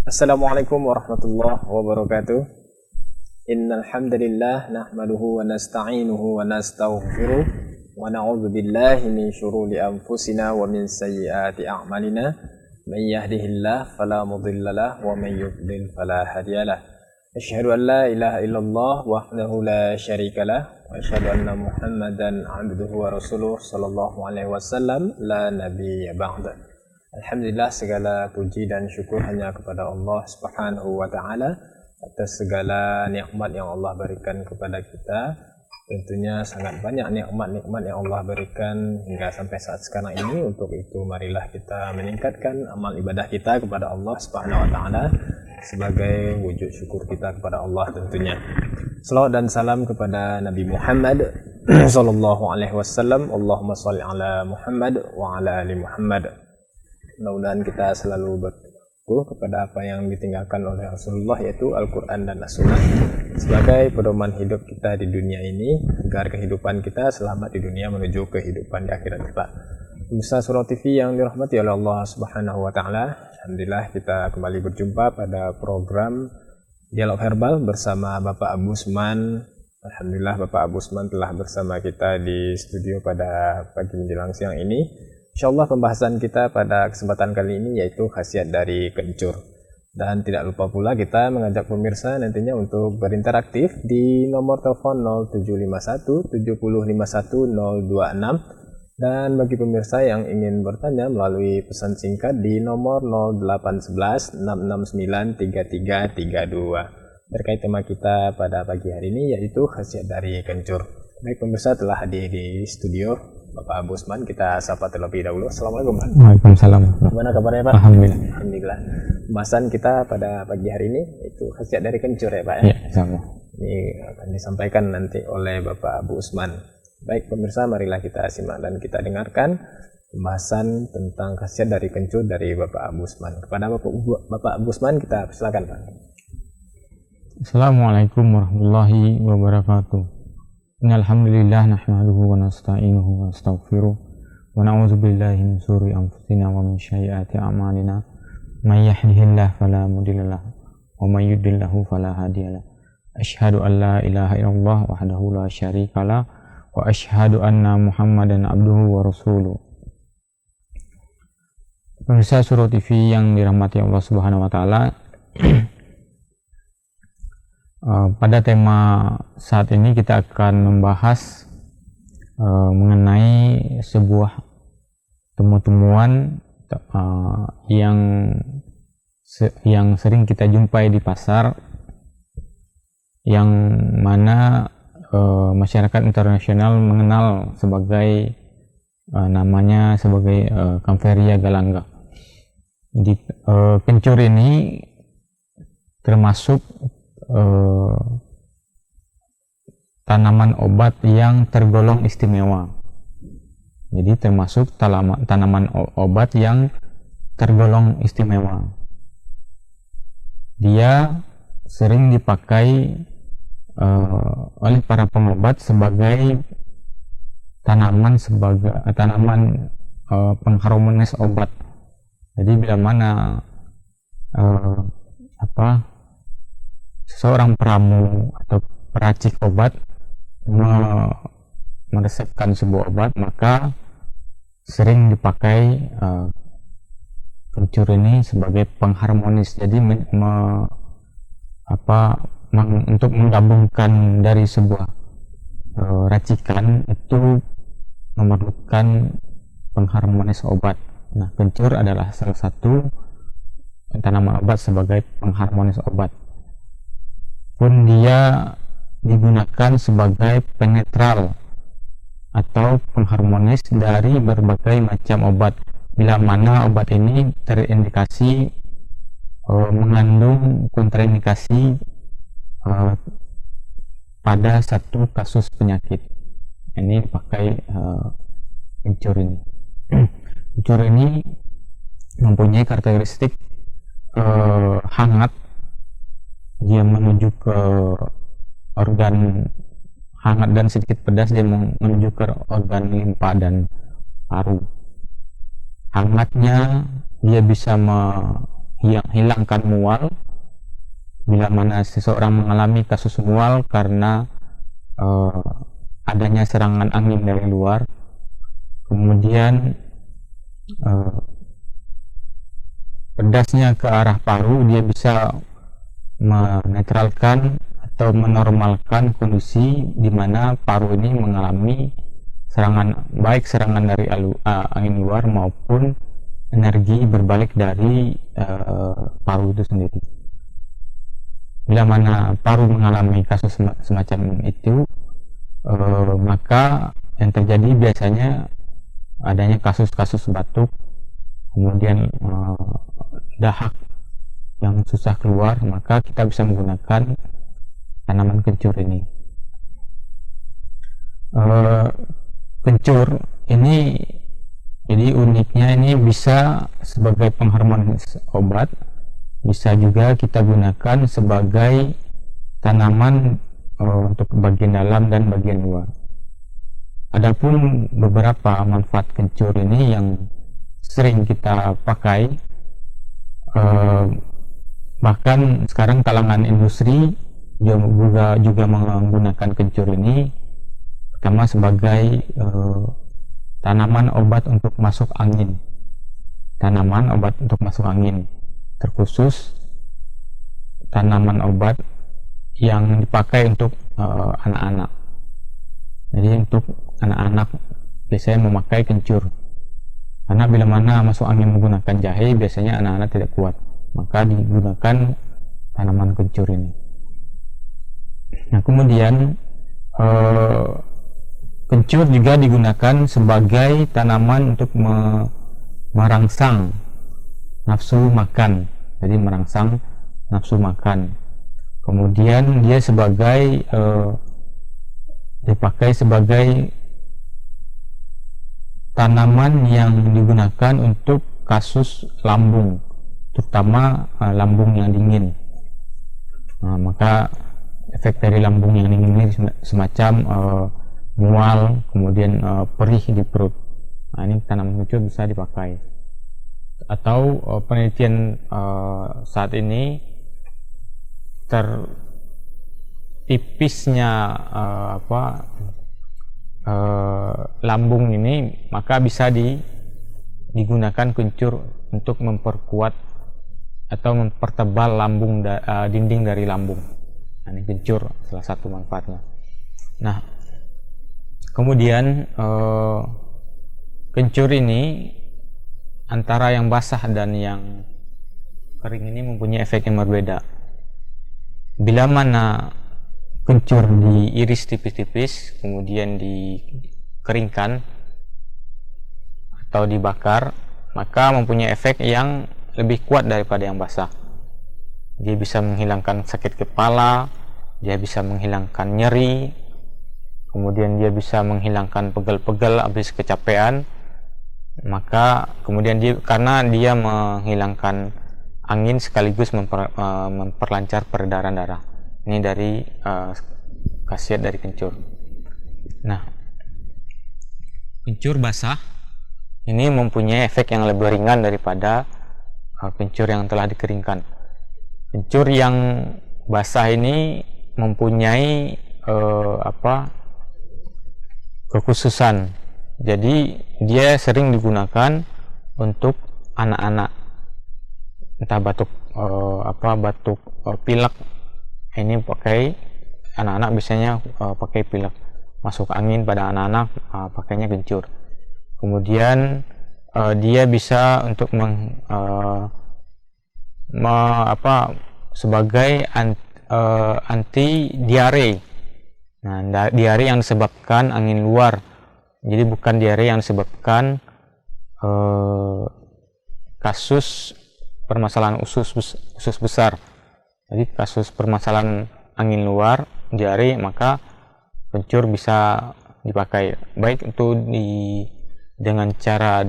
Assalamualaikum warahmatullahi wabarakatuh. Innal hamdalillah nahmaduhu wa nasta'inuhu wa nastaghfiruh wa na'udzu billahi min shururi anfusina wa min sayyiati a'malina. May yahdihillahu fala mudhillalah wa may yudlil fala hadiyalah. Asyhadu an la ilaha illallah wahdahu la syarikalah wa asyhadu anna Muhammadan 'abduhu wa rasuluh sallallahu alaihi wasallam la nabiyya ba'da. Alhamdulillah, segala puji dan syukur hanya kepada Allah Subhanahu wa taala atas segala nikmat yang Allah berikan kepada kita. Tentunya sangat banyak nikmat-nikmat yang Allah berikan hingga sampai saat sekarang ini. Untuk itu marilah kita meningkatkan amal ibadah kita kepada Allah Subhanahu wa taala sebagai wujud syukur kita kepada Allah tentunya. Salawat dan salam kepada Nabi Muhammad sallallahu alaihi wasallam. Allahumma shalli ala Muhammad wa ala ali Muhammad. Mudah-mudahan kita selalu berteguh kepada apa yang ditinggalkan oleh Rasulullah, yaitu Al-Quran dan As-Sunnah sebagai pedoman hidup kita di dunia ini, agar kehidupan kita selamat di dunia menuju kehidupan di akhirat kelak. Pemirsa Surau TV yang dirahmati oleh Allah Subhanahu wa taala, alhamdulillah kita kembali berjumpa pada program Dialog Herbal bersama Bapak Abu Usman. Alhamdulillah Bapak Abu Usman telah bersama kita di studio pada pagi menjelang siang ini. Insyaallah pembahasan kita pada kesempatan kali ini yaitu khasiat dari kencur. Dan tidak lupa pula kita mengajak pemirsa nantinya untuk berinteraktif di nomor telepon 0751 7051 026. Dan bagi pemirsa yang ingin bertanya melalui pesan singkat di nomor 0811 669 3332. Terkait tema kita pada pagi hari ini yaitu khasiat dari kencur. Baik pemirsa, telah hadir di studio Bapak Abu Usman, kita sapa terlebih dahulu. Assalamualaikum Pak. Waalaikumsalam. Gimana kabarnya Pak? Alhamdulillah. Alhamdulillah. Pembahasan kita pada pagi hari ini itu khasiat dari kencur ya Pak ya? Iya, sama. Ini akan disampaikan nanti oleh Bapak Abu Usman. Baik pemirsa, marilah kita simak dan kita dengarkan pembahasan tentang khasiat dari kencur dari Bapak Abu Usman. Kepada Bapak Abu Usman kita silakan Pak. Assalamualaikum warahmatullahi wabarakatuh. Innalhamdulillah nahmaduhu wa nasta'inuhu wa nastaghfiruh wa na'udzu billahi min shururi anfusina wa min sayyiati a'malina. May yahdihillahu fala mudhillalah wa may yudlilhu fala hadiyalah. Asyhadu an la ilaha illallah wahdahu la syarikalah wa asyhadu anna Muhammadan abduhu wa rasuluh. Pemirsa Surau TV yang dirahmati Allah Subhanahu wa taala, pada tema saat ini kita akan membahas mengenai sebuah temuan yang sering kita jumpai di pasar, yang mana masyarakat internasional mengenal sebagai namanya sebagai Kaempferia galanga. Jadi kencur ini termasuk tanaman obat yang tergolong istimewa. Jadi termasuk tanaman obat yang tergolong istimewa. Dia sering dipakai oleh para pengobat sebagai tanaman pengharmonis obat. Jadi bila mana seorang peramu atau peracik obat meresepkan sebuah obat, maka sering dipakai kencur ini sebagai pengharmonis. Jadi untuk menggabungkan dari sebuah racikan itu memerlukan pengharmonis obat. Nah, kencur adalah salah satu tanaman obat sebagai pengharmonis obat. Pun dia digunakan sebagai penetral atau pengharmonis dari berbagai macam obat, bila mana obat ini terindikasi mengandung kontraindikasi pada satu kasus penyakit. Ini dipakai kencur ini. Kencur ini mempunyai karakteristik hangat. Dia menuju ke organ hangat dan sedikit pedas, dia menuju ke organ limpa dan paru. Hangatnya dia bisa hilangkan mual. Bila mana seseorang mengalami kasus mual karena adanya serangan angin dari luar, kemudian pedasnya ke arah paru, dia bisa menetralkan atau menormalkan kondisi di mana paru ini mengalami serangan, baik serangan dari angin luar maupun energi berbalik dari paru itu sendiri. Bila mana paru mengalami kasus semacam itu, maka yang terjadi biasanya adanya kasus-kasus batuk, kemudian dahak yang susah keluar, maka kita bisa menggunakan tanaman kencur ini. Kencur ini, jadi uniknya ini bisa sebagai pengharmonis obat, bisa juga kita gunakan sebagai tanaman untuk bagian dalam dan bagian luar. Adapun beberapa manfaat kencur ini yang sering kita pakai, bahkan sekarang kalangan industri juga menggunakan kencur ini pertama sebagai tanaman obat untuk masuk angin, terkhusus tanaman obat yang dipakai untuk anak-anak. Jadi untuk anak-anak biasanya memakai kencur, karena bila mana masuk angin menggunakan jahe biasanya anak-anak tidak kuat, maka digunakan tanaman kencur ini. Nah, kemudian kencur juga digunakan sebagai tanaman untuk merangsang nafsu makan, jadi merangsang nafsu makan. Kemudian dia dipakai sebagai tanaman yang digunakan untuk kasus lambung, terutama lambung yang dingin. Nah, maka efek dari lambung yang dingin ini semacam mual, kemudian perih di perut. Nah, ini tanaman kencur bisa dipakai. Atau penelitian saat ini tertipisnya lambung ini, maka bisa digunakan kencur untuk memperkuat atau mempertebal lambung dinding dari lambung. Nah, ini kencur salah satu manfaatnya. Nah, kemudian kencur ini antara yang basah dan yang kering ini mempunyai efek yang berbeda. Bila mana kencur diiris tipis-tipis kemudian dikeringkan atau dibakar, maka mempunyai efek yang lebih kuat daripada yang basah. Dia bisa menghilangkan sakit kepala, dia bisa menghilangkan nyeri, kemudian dia bisa menghilangkan pegel-pegel habis kecapean. Maka kemudian karena dia menghilangkan angin sekaligus memperlancar peredaran darah. Ini dari khasiat dari kencur. Nah, kencur basah ini mempunyai efek yang lebih ringan daripada kencur yang telah dikeringkan. Kencur yang basah ini mempunyai kekhususan. Jadi dia sering digunakan untuk anak-anak, entah batuk pilek. Ini pakai anak-anak biasanya pakai pilek, masuk angin pada anak-anak pakainya kencur. Kemudian dia bisa untuk sebagai anti diare. Nah, diare yang disebabkan angin luar. Jadi bukan diare yang disebabkan kasus permasalahan usus besar. Jadi kasus permasalahan angin luar, diare, maka kencur bisa dipakai. Baik itu dengan cara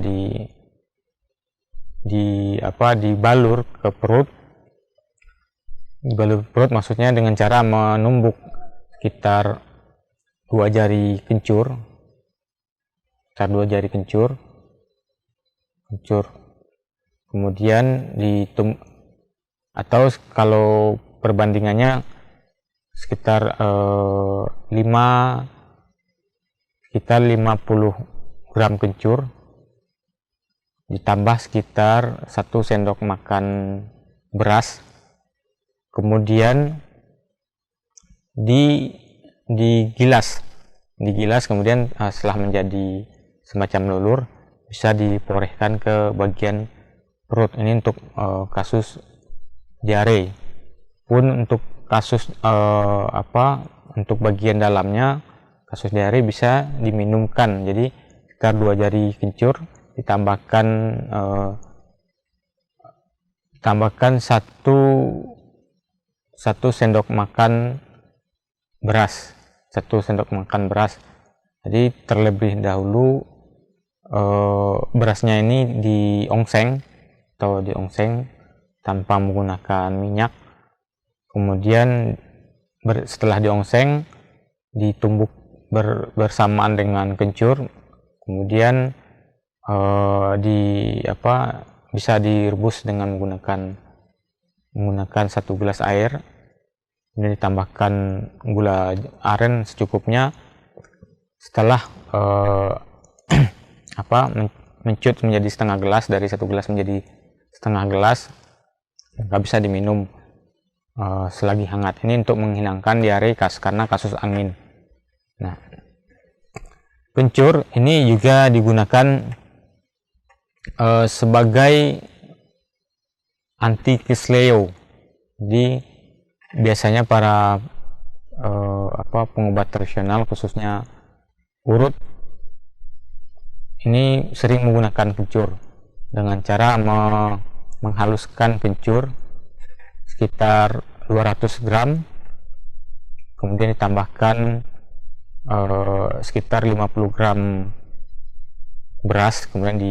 dibalur ke perut. Dibalur perut maksudnya dengan cara menumbuk sekitar 2 jari kencur. Kemudian atau kalau perbandingannya sekitar 50 gram kencur ditambah sekitar 1 sendok makan beras, kemudian digilas kemudian setelah menjadi semacam lulur bisa diporehkan ke bagian perut. Ini untuk kasus diare. Pun untuk kasus untuk bagian dalamnya kasus diare bisa diminumkan. Jadi sekitar 2 jari kencur ditambahkan 1 sendok makan beras, 1 sendok makan beras. Jadi terlebih dahulu berasnya ini diongseng tanpa menggunakan minyak. Kemudian setelah diongseng ditumbuk bersamaan dengan kencur, kemudian bisa direbus dengan menggunakan 1 gelas air, kemudian ditambahkan gula aren secukupnya. Setelah mencut menjadi setengah gelas, dari 1 gelas menjadi setengah gelas, nggak bisa diminum selagi hangat. Ini untuk menghilangkan diare karena kasus angin. Nah, kencur ini juga digunakan sebagai anti kesleo. Jadi biasanya para pengobat tradisional khususnya urut ini sering menggunakan kencur dengan cara menghaluskan kencur sekitar 200 gram, kemudian ditambahkan sekitar 50 gram beras, kemudian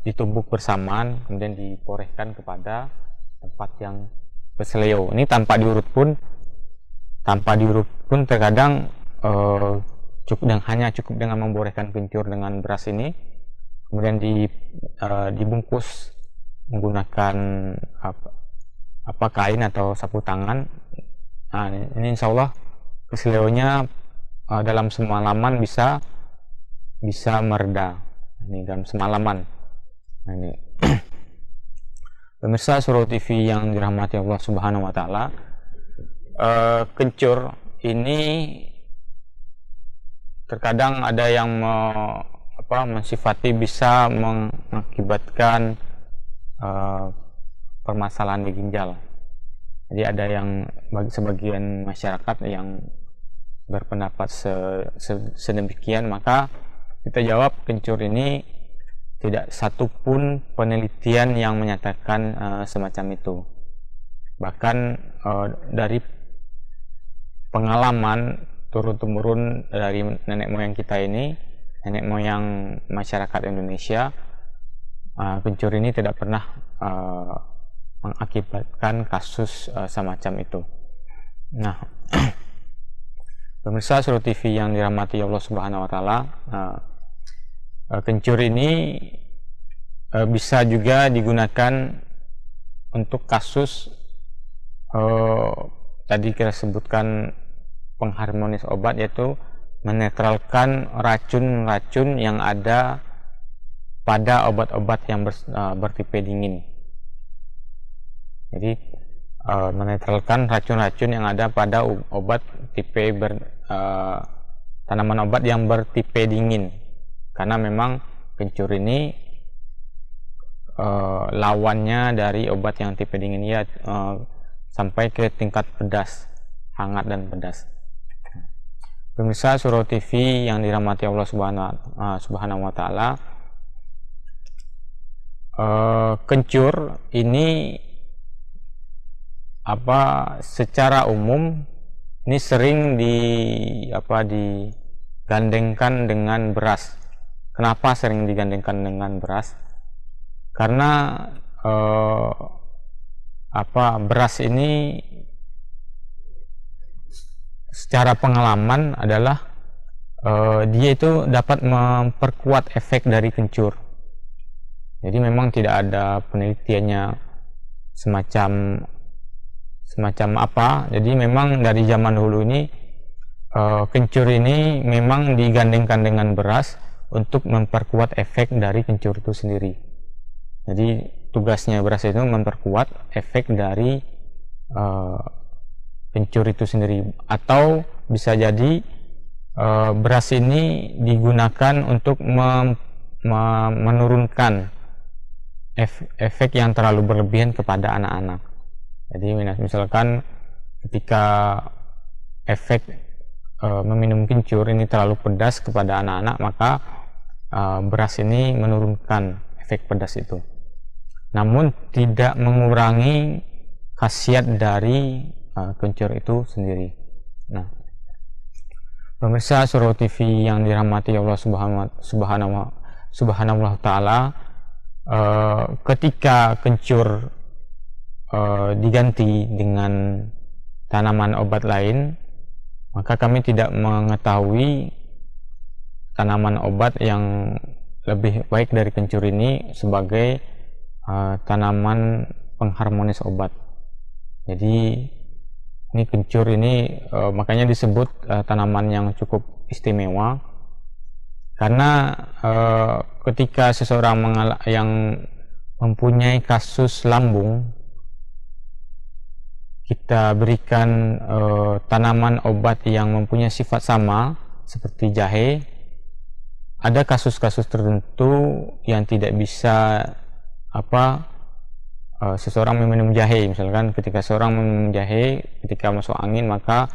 ditumbuk bersamaan, kemudian diporehkan kepada tempat yang kesleo. Ini tanpa diurut pun terkadang hanya cukup dengan memborehkan kencur dengan beras ini, kemudian dibungkus menggunakan kain atau sapu tangan. Nah, ini insya Allah kesleonya dalam semalaman bisa mereda. Ini dalam semalaman. Nah, ini pemirsa Surau TV yang dirahmati Allah Subhanahu wa taala, kencur ini terkadang ada yang mensifati bisa mengakibatkan permasalahan di ginjal. Jadi ada yang sebagian masyarakat yang berpendapat sedemikian, maka kita jawab kencur ini tidak satupun penelitian yang menyatakan semacam itu. Bahkan dari pengalaman turun-temurun dari nenek moyang kita ini, nenek moyang masyarakat Indonesia, kencur ini tidak pernah mengakibatkan kasus semacam itu. Nah, pemirsa Surau TV yang dirahmati Allah Subhanahu wa taala, kencur ini bisa juga digunakan untuk kasus tadi kita sebutkan pengharmonis obat, yaitu menetralkan racun-racun yang ada pada obat-obat yang bertipe dingin. Jadi menetralkan racun-racun yang ada pada obat tanaman obat yang bertipe dingin, karena memang kencur ini lawannya dari obat yang tipe dingin sampai ke tingkat pedas, hangat dan pedas. Pemirsa Surau TV yang dirahmati Allah Subhanahu wa taala, kencur ini secara umum ini sering digandengkan dengan beras. Kenapa sering digandengkan dengan beras? Karena beras ini secara pengalaman adalah dia itu dapat memperkuat efek dari kencur. Jadi memang tidak ada penelitiannya semacam apa. Jadi memang dari zaman dulu ini kencur ini memang digandengkan dengan beras untuk memperkuat efek dari kencur itu sendiri. Jadi tugasnya beras itu memperkuat efek dari kencur itu sendiri, atau bisa jadi beras ini digunakan untuk menurunkan efek yang terlalu berlebihan kepada anak-anak. Jadi misalkan ketika efek meminum kencur ini terlalu pedas kepada anak-anak, maka beras ini menurunkan efek pedas itu, namun tidak mengurangi khasiat dari kencur itu sendiri. Nah, pemirsa Surau TV yang dirahmati Allah Subhanahu wa Ta'ala, ketika kencur diganti dengan tanaman obat lain, maka kami tidak mengetahui tanaman obat yang lebih baik dari kencur ini sebagai tanaman pengharmonis obat. Jadi ini kencur ini makanya disebut tanaman yang cukup istimewa, karena ketika seseorang yang mempunyai kasus lambung, kita berikan tanaman obat yang mempunyai sifat sama seperti jahe, ada kasus-kasus tertentu yang tidak bisa seseorang meminum jahe. Misalkan ketika seorang meminum jahe ketika masuk angin, maka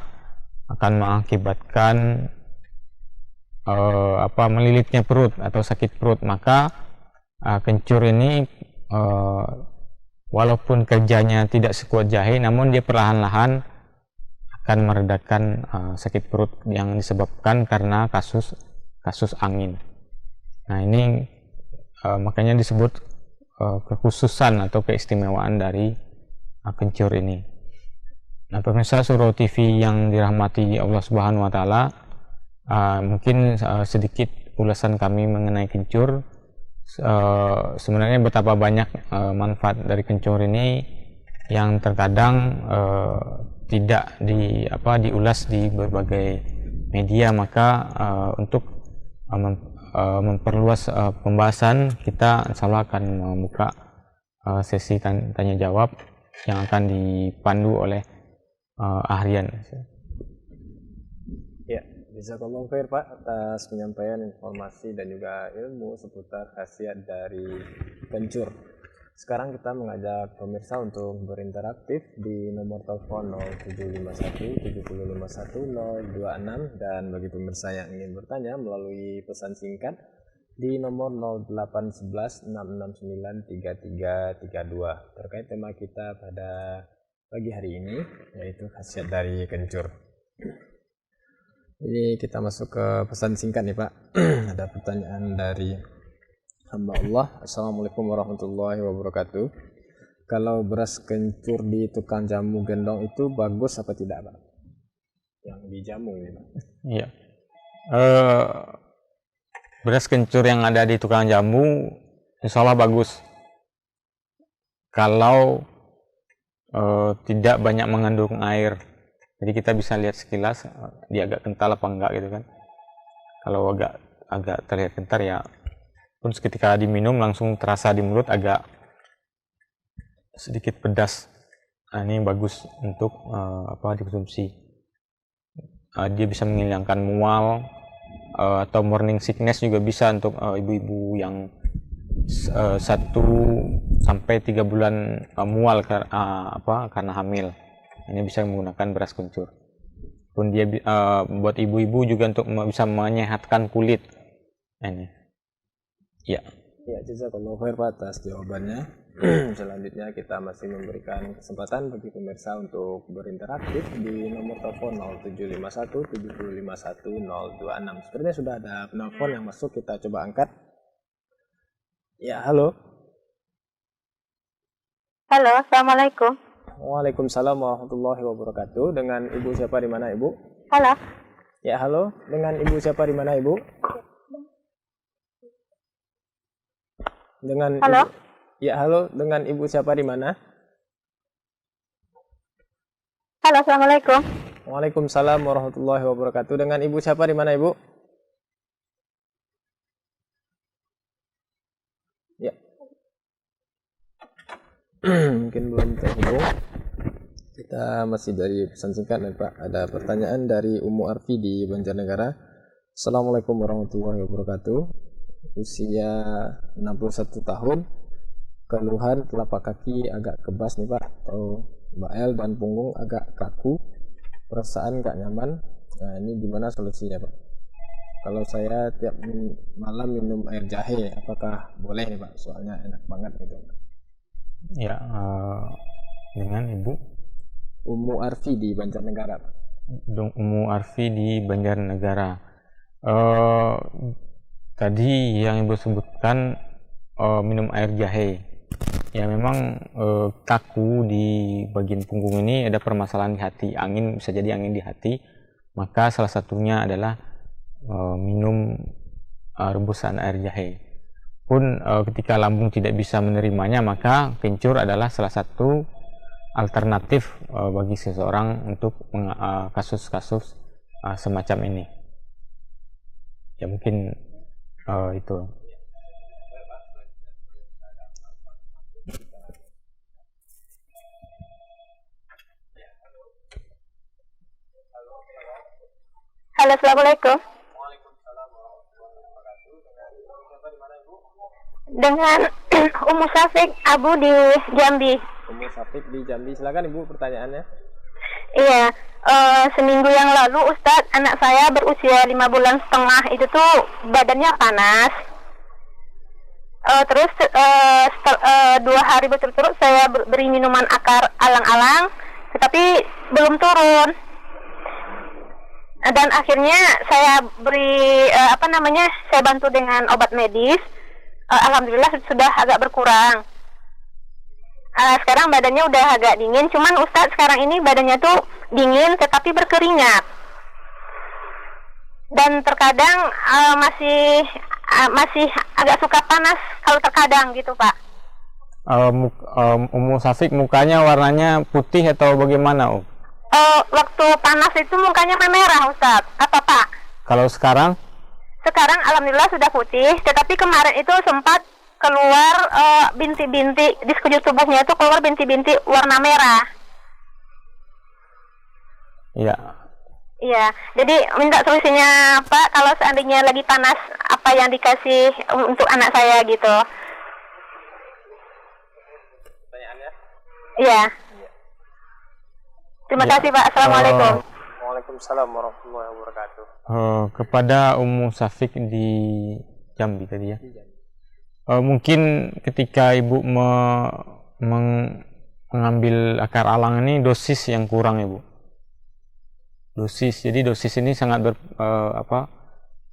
akan mengakibatkan melilitnya perut atau sakit perut. Maka kencur ini walaupun kerjanya tidak sekuat jahe, namun dia perlahan-lahan akan meredakan sakit perut yang disebabkan karena kasus angin. Nah, ini makanya disebut kekhususan atau keistimewaan dari kencur ini. Nah, pemirsa Surau TV yang dirahmati Allah Subhanahu wa Ta'ala, mungkin sedikit ulasan kami mengenai kencur. Sebenarnya betapa banyak manfaat dari kencur ini yang terkadang tidak diulas di berbagai media. Maka untuk memperluas pembahasan, kita insya Allah akan membuka sesi tanya jawab yang akan dipandu oleh Ahrian. Ya, jazakallahu khair Pak atas penyampaian informasi dan juga ilmu seputar khasiat dari kencur. Sekarang kita mengajak pemirsa untuk berinteraktif di nomor telepon 0751 7051 026, dan bagi pemirsa yang ingin bertanya melalui pesan singkat di nomor 0811 669 3332 terkait tema kita pada pagi hari ini, yaitu khasiat dari kencur. Ini kita masuk ke pesan singkat nih Pak. Ada pertanyaan dari hamba Allah. Assalamualaikum warahmatullahi wabarakatuh. Kalau beras kencur di tukang jamu gendong itu bagus apa tidak Pak? Yang dijamu ini Pak. Iya. Beras kencur yang ada di tukang jamu insya Allah bagus kalau tidak banyak mengandung air. Jadi kita bisa lihat sekilas dia agak kental apa enggak gitu kan. Kalau agak terlihat kental ya pun ketika diminum langsung terasa di mulut agak sedikit pedas. Nah, ini bagus untuk dikonsumsi. Dia bisa menghilangkan mual atau morning sickness, juga bisa untuk ibu-ibu yang 1 sampai 3 bulan mual karena hamil. Ini bisa menggunakan beras kencur. Pun dia buat ibu-ibu juga untuk bisa menyehatkan kulit. Ini. Ya. Ya, jazakallahu khair Pak atas jawabannya. Selanjutnya kita masih memberikan kesempatan bagi pemirsa untuk berinteraktif di nomor telepon 0751 7051 026. Sepertinya sudah ada penelpon yang masuk, kita coba angkat. Ya, halo. Halo, assalamualaikum. Waalaikumsalam warahmatullahi wabarakatuh. Dengan Ibu siapa, di mana Ibu? Halo. Ya, halo. Dengan Ibu siapa, di mana Ibu? Dengan Halo? Ibu. Ya, halo, dengan Ibu siapa di mana? Halo, Assalamualaikum. Waalaikumsalam warahmatullahi wabarakatuh. Dengan Ibu siapa di mana, Ibu? Ya. Mungkin belum terhubung. Kita masih dari pesan singkat nih, Pak. Ada pertanyaan dari Ummu Arfi di Banjarnegara. Assalamualaikum warahmatullahi wabarakatuh. Usia 61 tahun. Keluhan telapak kaki agak kebas nih, Pak, atau bael dan punggung agak kaku. Perasaan gak nyaman. Nah, ini gimana solusinya, Pak? Kalau saya tiap malam minum air jahe, apakah boleh nih, Pak? Soalnya enak banget gitu. Ya, dengan Ibu Ummu Arfi di Banjarnegara, Pak. Ummu Arfi di Banjarnegara. Tadi yang Ibu sebutkan minum air jahe. Ya memang kaku di bagian punggung ini ada permasalahan di hati, bisa jadi angin di hati, maka salah satunya adalah minum rebusan air jahe. Pun ketika lambung tidak bisa menerimanya, maka kencur adalah salah satu alternatif bagi seseorang untuk kasus-kasus semacam ini. Ya mungkin itu. Halo, Assalamualaikum. Dengan Ummu Syafiq Abu di Jambi. Ummu Syafiq di Jambi, silakan Ibu pertanyaannya. Iya, seminggu yang lalu Ustadz, anak saya berusia 5 bulan setengah itu tuh badannya panas. Terus 2 hari berturut-turut saya beri minuman akar alang-alang, tetapi belum turun. Dan akhirnya saya beri saya bantu dengan obat medis. Alhamdulillah sudah agak berkurang. Sekarang badannya udah agak dingin, cuman Ustadz sekarang ini badannya tuh dingin tetapi berkeringat. Dan terkadang masih agak suka panas kalau terkadang gitu, Pak. Ummu Syafiq mukanya warnanya putih atau bagaimana, Waktu panas itu mukanya merah, Ustaz. Apa, Pak? Kalau sekarang? Sekarang alhamdulillah sudah putih, tetapi kemarin itu sempat keluar binti-binti di sekujur tubuhnya itu keluar binti-binti warna merah. Iya. Iya, jadi minta solusinya, Pak, kalau seandainya lagi panas, apa yang dikasih untuk anak saya gitu. Pertanyaannya? Iya. Terima kasih, Pak. Assalamualaikum. Waalaikumsalam warahmatullahi wabarakatuh. Kepada Ummu Syafiq di Jambi tadi ya. Mungkin ketika Ibu mengambil akar alang ini dosis yang kurang, Ibu. Jadi dosis ini sangat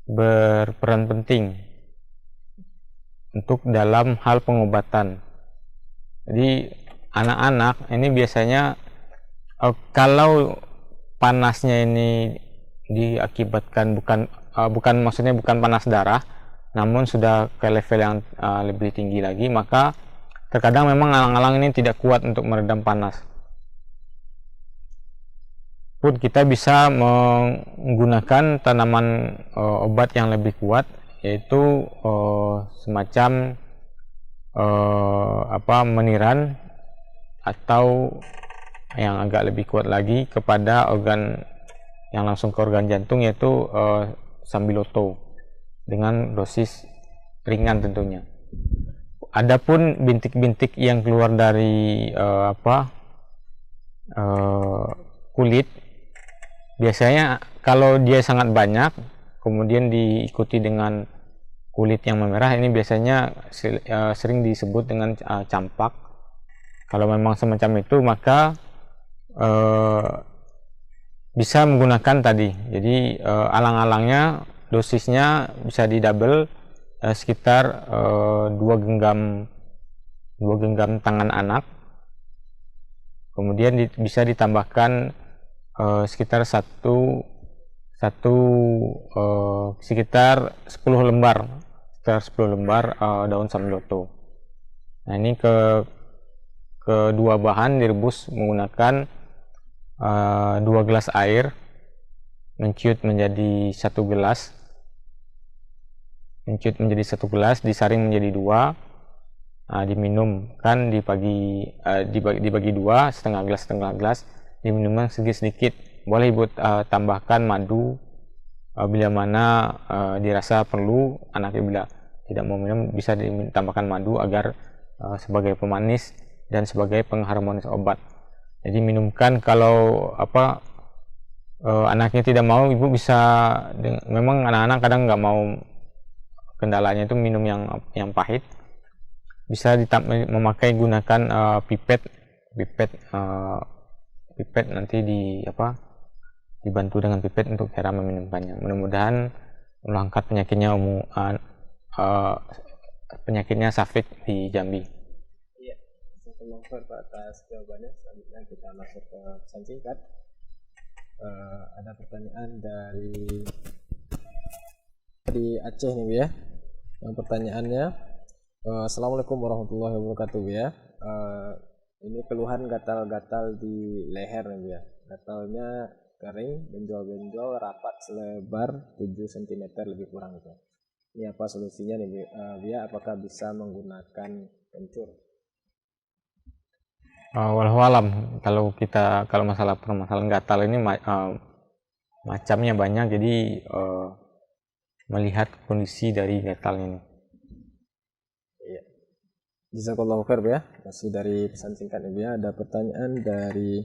berperan penting untuk dalam hal pengobatan. Jadi anak-anak ini biasanya kalau panasnya ini diakibatkan bukan maksudnya bukan panas darah, namun sudah ke level yang lebih tinggi lagi, maka terkadang memang alang-alang ini tidak kuat untuk meredam panas. Pun kita bisa menggunakan tanaman obat yang lebih kuat, yaitu semacam meniran atau yang agak lebih kuat lagi kepada organ yang langsung ke organ jantung, yaitu sambiloto dengan dosis ringan tentunya. Adapun bintik-bintik yang keluar dari kulit, biasanya kalau dia sangat banyak kemudian diikuti dengan kulit yang memerah, ini biasanya sering disebut dengan campak. Kalau memang semacam itu, maka bisa menggunakan tadi. Jadi alang-alangnya dosisnya bisa didouble, sekitar 2 genggam tangan anak. Kemudian bisa ditambahkan sekitar sekitar 10 lembar daun sambiloto. Nah, ini kedua bahan direbus menggunakan 2 gelas air, menciut menjadi 1 gelas, disaring menjadi 2. Nah, diminumkan dibagi 2, setengah gelas, diminumkan sedikit. Boleh Ibu tambahkan madu bila mana dirasa perlu. Anaknya bila tidak mau minum bisa ditambahkan madu agar sebagai pemanis dan sebagai pengharmonis obat. Jadi minumkan. Kalau anaknya tidak mau, Ibu bisa, memang anak-anak kadang nggak mau, kendalanya itu minum yang pahit, bisa memakai gunakan pipet nanti dibantu dengan pipet untuk cara meminumkannya. Mudah-mudahan mengangkat penyakitnya Safik di Jambi. Iya, saya Pak atas jawabannya. Selanjutnya kita masuk ke pesan singkat. Ada pertanyaan dari Aceh nih Bu ya. Yang pertanyaannya, Assalamualaikum warahmatullahi wabarakatuh Bu ya. Ini keluhan gatal-gatal di leher nih Bu ya. Gatalnya kering, benjol-benjol, rapat selebar 7 cm lebih kurang gitu. Ini apa solusinya nih Bu ya? Apakah bisa menggunakan kencur? Wallahualam, kalau masalah permasalahan gatal ini macamnya banyak, jadi melihat kondisi dari gatal ini. Iya. Jazakallahu khair ya. Masih dari pesan singkat Ibu ya. Ada pertanyaan dari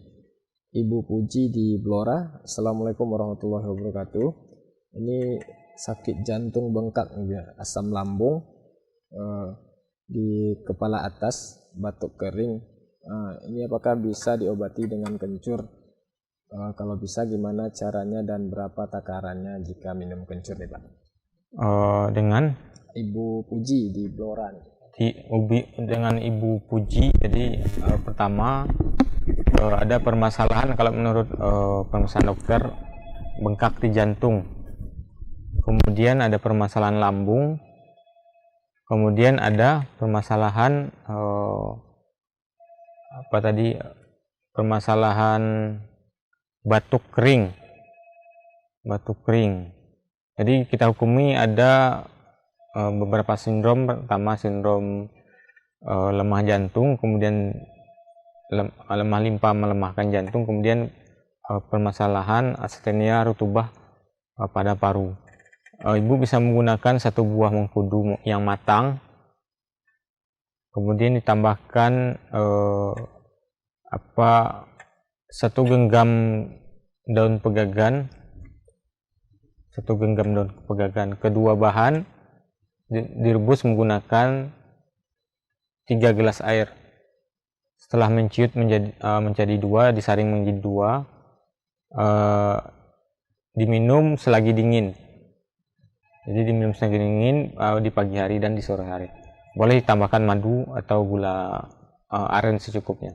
Ibu Puji di Blora. Assalamualaikum warahmatullahi wabarakatuh. Ini sakit jantung bengkak Ibu ya. Asam lambung di kepala atas, batuk kering. Ini apakah bisa diobati dengan kencur? Kalau bisa gimana caranya dan berapa takarannya jika minum kencur nih Pak? Dengan Ibu Puji di Blora. Dengan Ibu Puji, jadi pertama ada permasalahan, kalau menurut permasalahan dokter, bengkak di jantung, kemudian ada permasalahan lambung, kemudian ada permasalahan permasalahan batuk kering. Jadi kita hukumi ada beberapa sindrom. Pertama sindrom lemah jantung, kemudian lemah limpa melemahkan jantung, kemudian permasalahan astenia rutubah pada paru. Ibu bisa menggunakan 1 buah mengkudu yang matang, kemudian ditambahkan 1 genggam daun pegagan. Kedua bahan direbus menggunakan 3 gelas air. Setelah menciut menjadi 2, disaring menjadi 2, diminum selagi dingin. Jadi diminum selagi dingin di pagi hari dan di sore hari. Boleh ditambahkan madu atau gula aren secukupnya.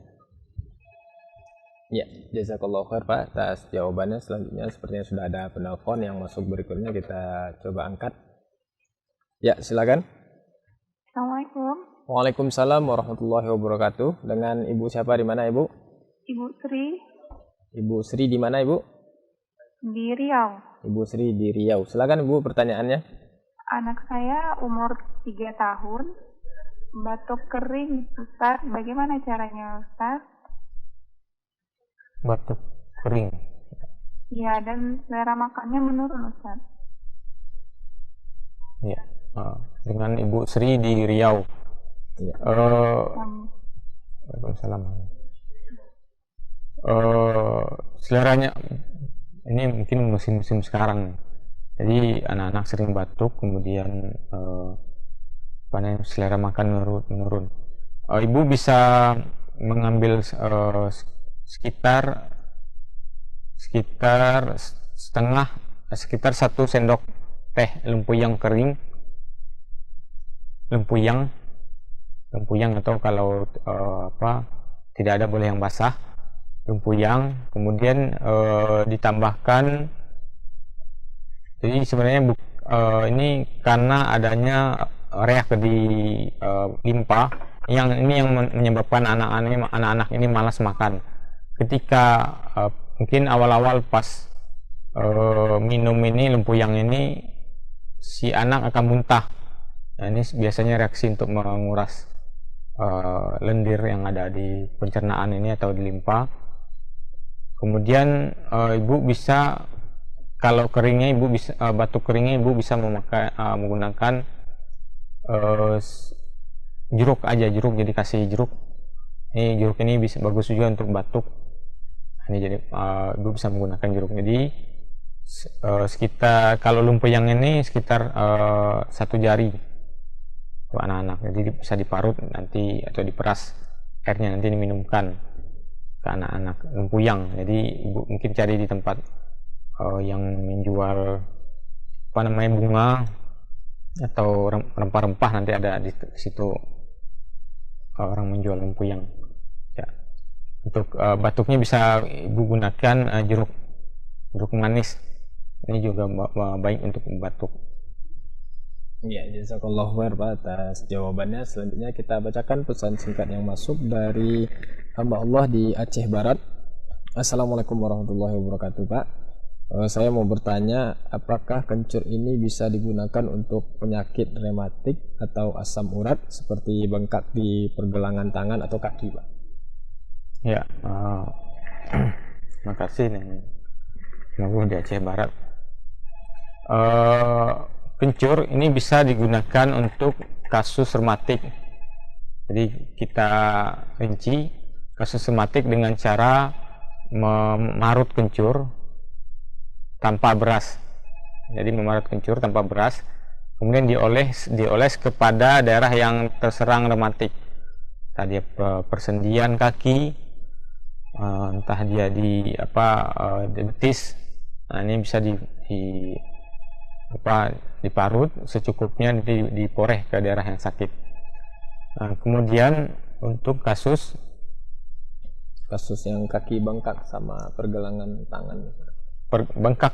Ya, jazakallahu khair Pak atas jawabannya. Selanjutnya sepertinya sudah ada penelpon yang masuk, berikutnya kita coba angkat. Ya, silakan. Assalamualaikum. Waalaikumsalam warahmatullahi wabarakatuh. Dengan Ibu siapa, di mana Ibu? Ibu Sri Ibu Sri di mana Ibu? di Riau. Ibu Sri di Riau. Silakan Ibu pertanyaannya. Anak saya umur 3 tahun, batuk kering Ustaz. Bagaimana caranya Ustaz? Batuk kering. Ya, dan selera makannya menurun Ustaz. Ya, dengan Ibu Sri di Riau. Ya. Waalaikumsalam. Seleranya ini mungkin musim-musim sekarang. Jadi anak-anak sering batuk, kemudian selera makan menurun. Ibu bisa mengambil sekitar 1 sendok teh lempuyang kering, lempuyang atau kalau tidak ada boleh yang basah, lempuyang, kemudian ditambahkan. Jadi sebenarnya ini karena adanya reak di limpa, yang menyebabkan anak-anak ini malas makan. Ketika mungkin awal-awal pas minum ini lempuyang ini, si anak akan muntah. Nah, ini biasanya reaksi untuk menguras lendir yang ada di pencernaan ini atau di limpa. Kemudian ibu bisa, kalau keringnya ibu bisa batuk keringnya ibu bisa menggunakan jeruk aja, jadi kasih jeruk. Ini jeruk ini bisa bagus juga untuk batuk. Ini jadi ibu bisa menggunakan jeruk. Jadi sekitar, kalau lempuyang ini sekitar 1 jari untuk anak-anak. Jadi bisa diparut nanti atau diperas airnya, nanti diminumkan ke anak-anak lempuyang. Jadi ibu mungkin cari di tempat yang menjual bunga atau rempah-rempah, nanti ada di situ orang menjual lempuyang ya. Untuk batuknya bisa ibu gunakan jeruk manis, ini juga baik untuk batuk. Ya, jazakallahu khair Pak atas jawabannya. Selanjutnya kita bacakan pesan singkat yang masuk dari hamba Allah di Aceh Barat. Assalamualaikum warahmatullahi wabarakatuh Pak. Saya mau bertanya, apakah kencur ini bisa digunakan untuk penyakit rematik atau asam urat seperti bengkak di pergelangan tangan atau kaki Pak? Ya, makasih nih di Aceh Barat. Kencur ini bisa digunakan untuk kasus rematik. Jadi kita rinci kasus rematik dengan cara memarut kencur tanpa beras. Jadi memarut kencur tanpa beras, kemudian dioles kepada daerah yang terserang rematik. Tadi persendian kaki, entah dia di betis. Nah, ini bisa diparut secukupnya, diporeh ke daerah yang sakit. Nah, kemudian untuk kasus yang kaki bengkak sama pergelangan tangan. Bengkak,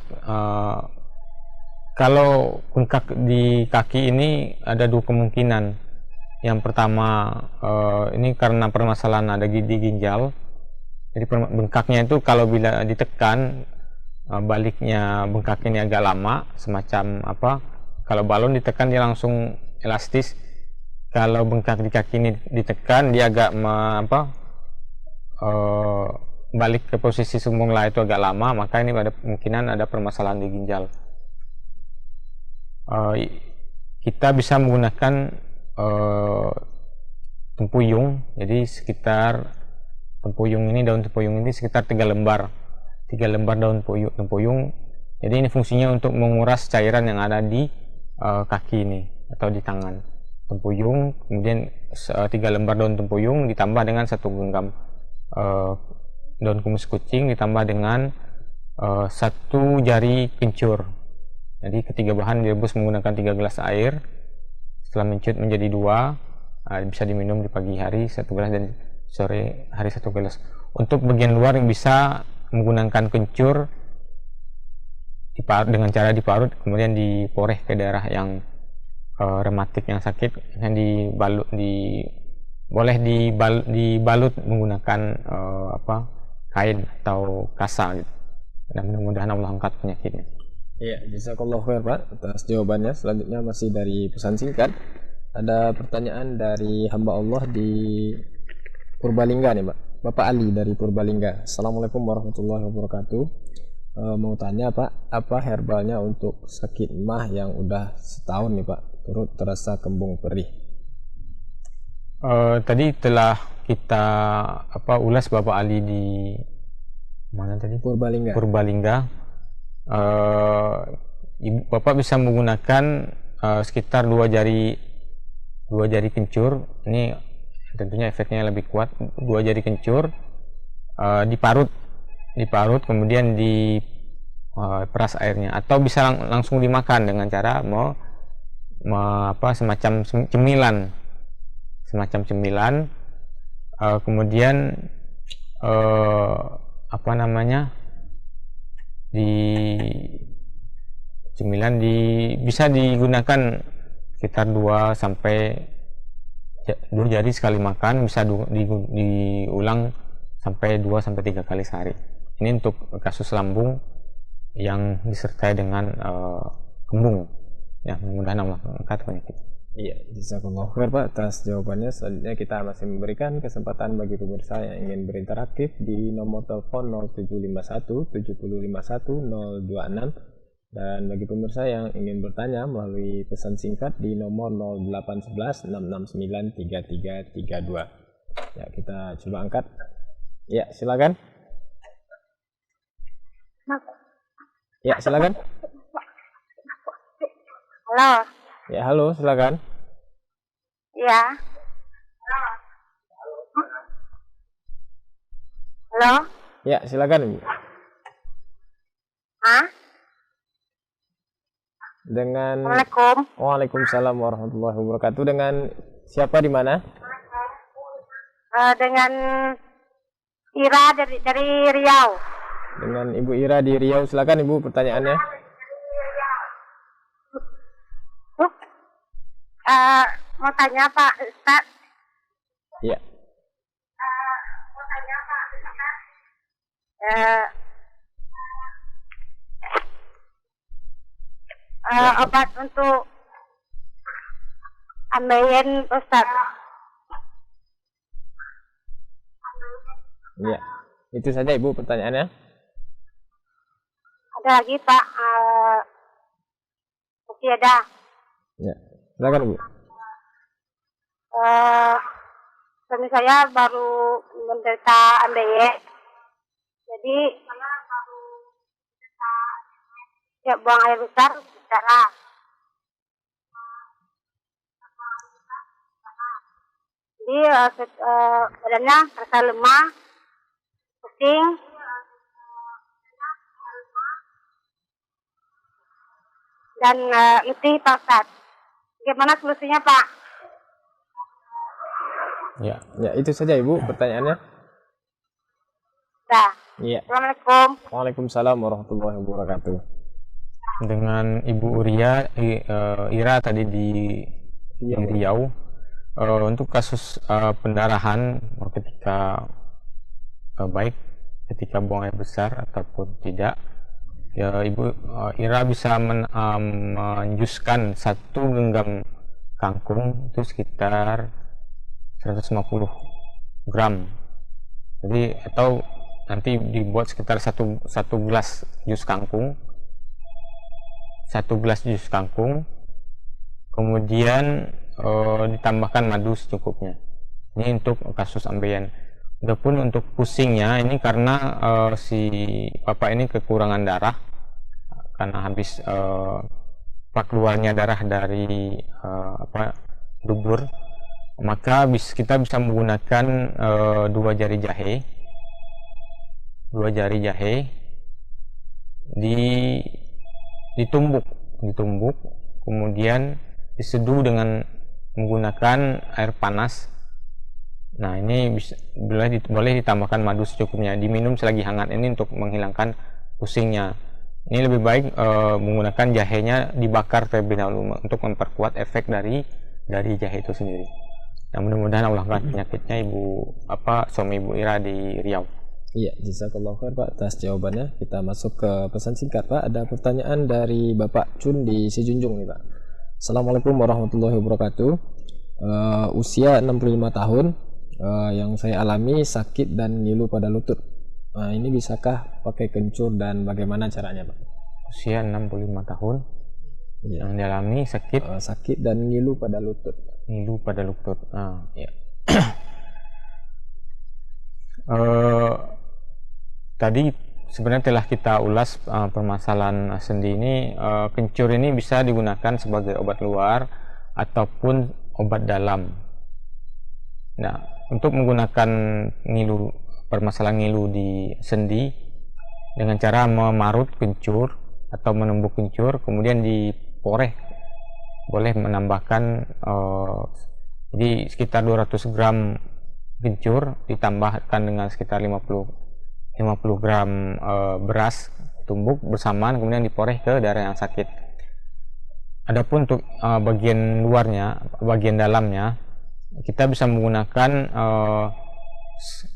kalau bengkak di kaki ini ada 2 kemungkinan. Yang pertama, ini karena permasalahan ada di ginjal. Jadi bengkaknya itu kalau bila ditekan, baliknya bengkak ini agak lama, semacam kalau balon ditekan dia langsung elastis. Kalau bengkak di kaki ini ditekan, dia agak balik ke posisi semula itu agak lama, maka ini ada kemungkinan ada permasalahan di ginjal. Kita bisa menggunakan tempuyung. Jadi sekitar daun tempuyung ini sekitar 3 lembar daun tempuyung. Jadi ini fungsinya untuk menguras cairan yang ada di kaki ini atau di tangan. Tempuyung, kemudian 3 lembar daun tempuyung ditambah dengan 1 genggam daun kumis kucing, ditambah dengan 1 jari kencur. Jadi ketiga bahan direbus menggunakan 3 gelas air. Setelah mencut menjadi 2, bisa diminum di pagi hari 1 gelas dan sore hari 1 gelas. Untuk bagian luar yang bisa menggunakan kencur dengan cara diparut, kemudian diporeh ke daerah yang rematik yang sakit, dan boleh dibalut menggunakan kain atau kasa gitu. Dan mudah-mudahan Allah angkat penyakitnya. Iya, jazakallahu khair Pak atas jawabannya. Selanjutnya masih dari pesan singkat. Ada pertanyaan dari hamba Allah di Purbalingga nih Pak. Bapak Ali dari Purbalingga. Assalamualaikum warahmatullahi wabarakatuh. Mau tanya Pak, apa herbalnya untuk sakit mah yang udah setahun nih Pak, turut terasa kembung perih? Tadi telah kita ulas Bapak Ali di mana tadi? Purbalingga. Bapak bisa menggunakan sekitar 2 jari kencur. Ini tentunya efeknya lebih kuat. 2 jari kencur diparut kemudian diperas airnya, atau bisa langsung dimakan dengan cara semacam cemilan. Kemudian bisa digunakan sekitar 2 sampai 2 jari sekali makan, bisa diulang sampai 2-3 kali sehari. Ini untuk kasus lambung yang disertai dengan kembung. Ya, mudah-mudahan Allah angkat penyakit. Iya, jazakallahu khair Pak atas jawabannya. Selanjutnya kita masih memberikan kesempatan bagi pemirsa yang ingin berinteraktif di nomor telepon 0751 7051 026, dan bagi pemirsa yang ingin bertanya melalui pesan singkat di nomor 0811 669 3332. Ya, kita coba angkat. Ya, silakan. Ya, silakan. Halo. Ya, halo, silakan. Ya. Halo. Ya, silakan Ibu. Hah? Dengan Assalamualaikum. Waalaikumsalam warahmatullahi wabarakatuh. Dengan siapa di mana? Dengan Ira dari Riau. Dengan Ibu Ira di Riau. Silakan Ibu pertanyaannya. Mau tanya Pak Ustaz. Ya. Mau tanya Pak Ustaz. Obat untuk ambeien Ustaz. Ya. Itu saja Ibu pertanyaannya. Ada lagi Pak. Masih ada. Ya. Silakan Ibu. Suami saya baru menderita ambeien. Jadi ya buang air besar darah. Jadi badannya rasa lemah, pusing, dan letih Pak Ustaz. Bagaimana solusinya Pak? Ya, ya itu saja Ibu pertanyaannya. Dah. Iya. Assalamualaikum. Waalaikumsalam warahmatullahi wabarakatuh. Dengan Ibu Ira tadi di Riau, untuk kasus pendarahan ketika baik ketika buang air besar ataupun tidak, ya Ibu Ira bisa menjuskan 1 genggam kangkung itu sekitar 150 gram. Jadi atau nanti dibuat sekitar satu gelas jus kangkung, 1 gelas jus kangkung, kemudian ditambahkan madu secukupnya. Ini untuk kasus ambeien. Adapun untuk pusingnya ini karena si bapak ini kekurangan darah karena habis keluarnya darah dari dubur, maka kita bisa menggunakan 2 jari jahe, ditumbuk, kemudian diseduh dengan menggunakan air panas. Nah, ini boleh ditambahkan madu secukupnya, diminum selagi hangat, ini untuk menghilangkan pusingnya. Ini lebih baik menggunakan jahenya dibakar terlebih dahulu untuk memperkuat efek dari jahe itu sendiri. Dan mudah-mudahan Allah angkat penyakitnya suami Ibu Ira di Riau. Iya, jazakallahu khair Pak atas jawabannya. Kita masuk ke pesan singkat Pak. Ada pertanyaan dari Bapak Cun di Sijunjung nih Pak. Assalamualaikum warahmatullahi wabarakatuh. Usia 65 tahun. Yang saya alami sakit dan ngilu pada lutut. Ini bisakah pakai kencur dan bagaimana caranya Pak? Usia 65 tahun. Ya. Yang dialami sakit dan ngilu pada lutut. Ya. Tadi sebenarnya telah kita ulas permasalahan sendi ini. Kencur ini bisa digunakan sebagai obat luar ataupun obat dalam. Nah, untuk menggunakan permasalahan ngilu di sendi dengan cara memarut kencur atau menumbuk kencur, kemudian diporeh, boleh menambahkan jadi sekitar 200 gram kencur ditambahkan dengan sekitar 50 gram beras tumbuk bersamaan, kemudian diporeh ke daerah yang sakit. Adapun untuk bagian dalamnya kita bisa menggunakan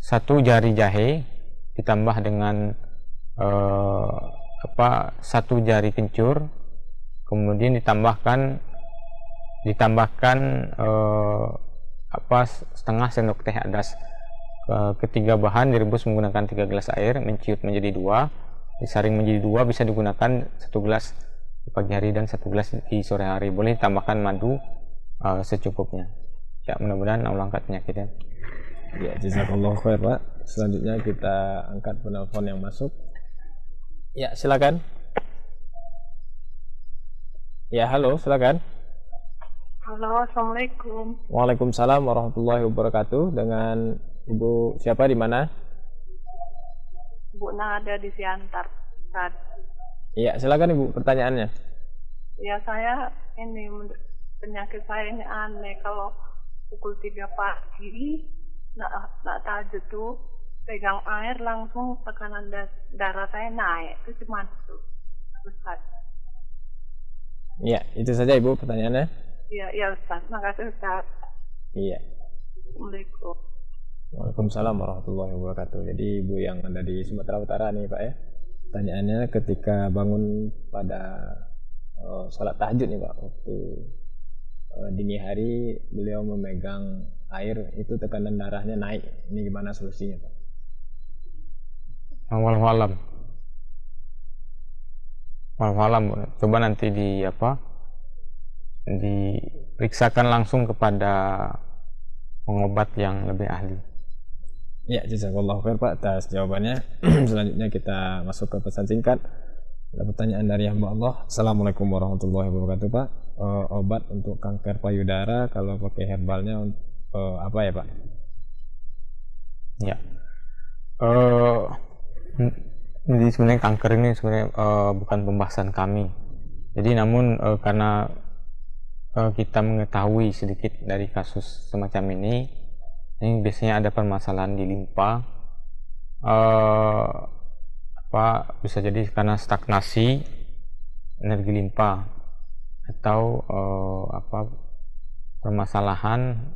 satu jari jahe ditambah dengan satu jari kencur, kemudian ditambahkan setengah sendok teh adas. Ketiga bahan direbus menggunakan 3 gelas air, menciut menjadi 2, disaring menjadi 2, bisa digunakan 1 gelas di pagi hari dan 1 gelas di sore hari. Boleh ditambahkan madu secukupnya. Ya, mudah-mudahan Allah angkat penyakitnya. Ya, jazakallahu khair Pak. Selanjutnya kita angkat penelpon yang masuk. Ya, silakan. Ya, halo, silakan. Halo, assalamualaikum. Waalaikumsalam warahmatullahi wabarakatuh. Dengan Ibu siapa, di mana? Bu Nada di Siantar. Iya, silakan Ibu, pertanyaannya. Ya, saya ini penyakit saya ini aneh. Kalau pukul 3 pagi nak tahajud tuh pegang air langsung tekanan darah saya naik. Itu cuma itu, Ustaz. Iya, itu saja Ibu pertanyaannya. Iya Ustaz. Makasih Ustaz. Iya. Assalamualaikum. Waalaikumsalam warahmatullahi wabarakatuh. Jadi Ibu yang ada di Sumatera Utara nih Pak ya. Pertanyaannya, ketika bangun pada sholat tahajud nih Pak, waktu dini hari beliau memegang air, itu tekanan darahnya naik. Ini gimana solusinya Pak? Wallahualam. Coba nanti diperiksakan langsung kepada pengobat yang lebih ahli. Ya, jazakallahu khair Pak atas jawabannya. Selanjutnya kita masuk ke pesan singkat. Ada pertanyaan dari hamba Allah. Assalamualaikum warahmatullahi wabarakatuh Pak. Obat untuk kanker payudara kalau pakai herbalnya apa ya Pak? Ya. Jadi sebenarnya kanker ini sebenarnya bukan pembahasan kami. Jadi namun karena kita mengetahui sedikit dari kasus semacam ini biasanya ada permasalahan di limpa, bisa jadi karena stagnasi energi limpa atau permasalahan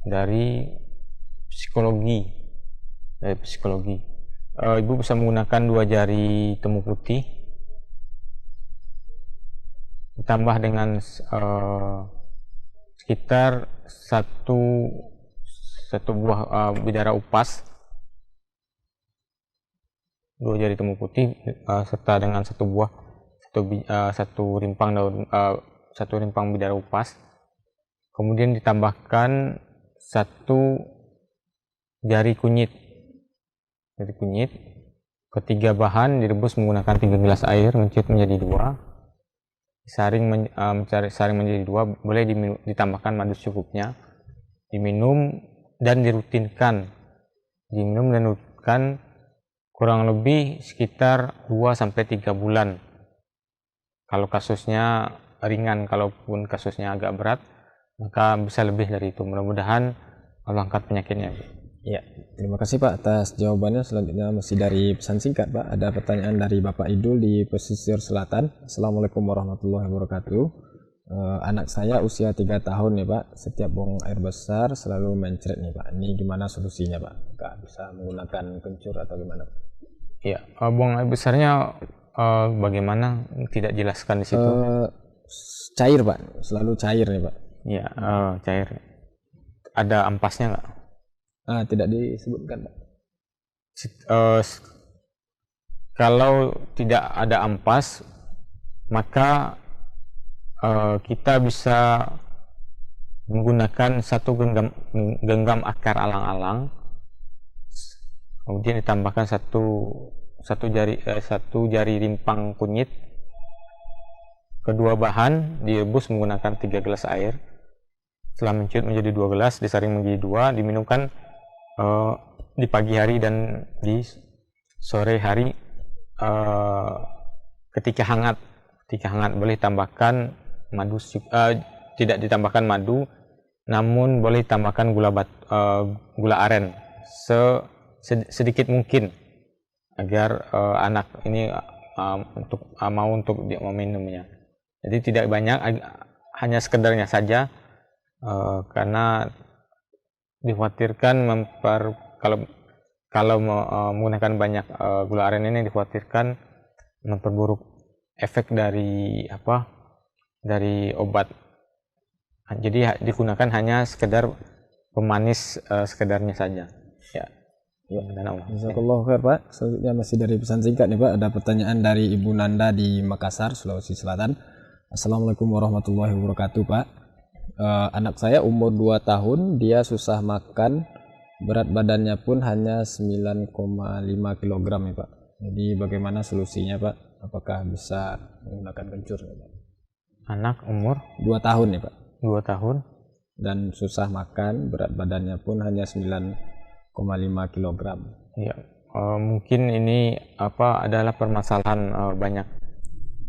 dari psikologi. Ibu bisa menggunakan 2 jari temu putih ditambah dengan sekitar satu buah bidara upas, 2 jari temu putih serta dengan satu rimpang bidara upas, kemudian ditambahkan 1 jari kunyit. Ketiga bahan direbus menggunakan 3 gelas air, menciut menjadi 2, saring menjadi 2, boleh ditambahkan madu secukupnya, diminum dan dirutinkan kurang lebih sekitar 2-3 bulan kalau kasusnya ringan. Kalaupun kasusnya agak berat maka bisa lebih dari itu. Mudah-mudahan Allah angkat penyakitnya. Ya, terima kasih Pak atas jawabannya. Selanjutnya masih dari pesan singkat Pak. Ada pertanyaan dari Bapak Idul di Pesisir Selatan. Assalamualaikum warahmatullahi wabarakatuh. Anak saya usia 3 tahun nih Pak. Setiap buang air besar selalu mencret nih Pak. Ini gimana solusinya Pak? Nggak bisa menggunakan kencur atau gimana? Ya, buang air besarnya bagaimana? Tidak jelaskan di situ. Cair Pak, selalu cair nih Pak. Ya, cair. Ada ampasnya nggak? Tidak disebutkan Pak. Kalau tidak ada ampas, maka kita bisa menggunakan 1 genggam akar alang-alang, kemudian ditambahkan satu jari rimpang kunyit. Kedua bahan direbus menggunakan 3 gelas air. Setelah menciut menjadi 2 gelas, disaring menjadi 2, diminumkan di pagi hari dan di sore hari ketika hangat. Boleh tambahkan madu, tidak ditambahkan madu, namun boleh tambahkan gula aren sedikit mungkin agar anak ini mau untuk meminumnya. Jadi tidak banyak, hanya sekedarnya saja karena dikhawatirkan kalau menggunakan banyak gula aren ini dikhawatirkan memperburuk efek dari obat. Jadi digunakan hanya sekedar pemanis sekedarnya saja. Ya. Jazakallahu khair Pak. Selanjutnya masih dari pesan singkat nih Pak. Ada pertanyaan dari Ibu Nanda di Makassar, Sulawesi Selatan. Assalamualaikum warahmatullahi wabarakatuh Pak. Anak saya umur 2 tahun, dia susah makan, berat badannya pun hanya 9,5 kg ya Pak. Jadi bagaimana solusinya Pak? Apakah bisa menggunakan kencur ya, Pak? Anak umur 2 tahun ya Pak. 2 tahun dan susah makan, berat badannya pun hanya 9,5 kg. Ya, mungkin ini adalah permasalahan banyak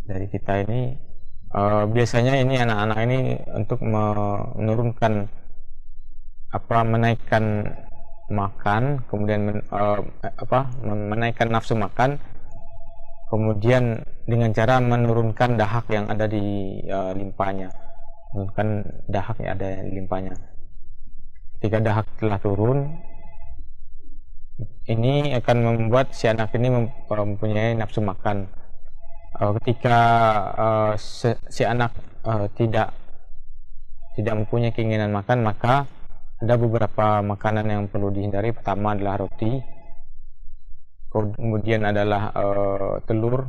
dari kita ini. Biasanya ini anak-anak ini untuk menurunkan menaikkan makan, kemudian menaikkan nafsu makan, kemudian dengan cara menurunkan dahak yang ada di limpanya, menurunkan dahak yang ada di limpanya. Ketika dahak telah turun, ini akan membuat si anak ini mempunyai nafsu makan. Ketika si anak tidak mempunyai keinginan makan, maka ada beberapa makanan yang perlu dihindari. Pertama adalah roti, kemudian adalah telur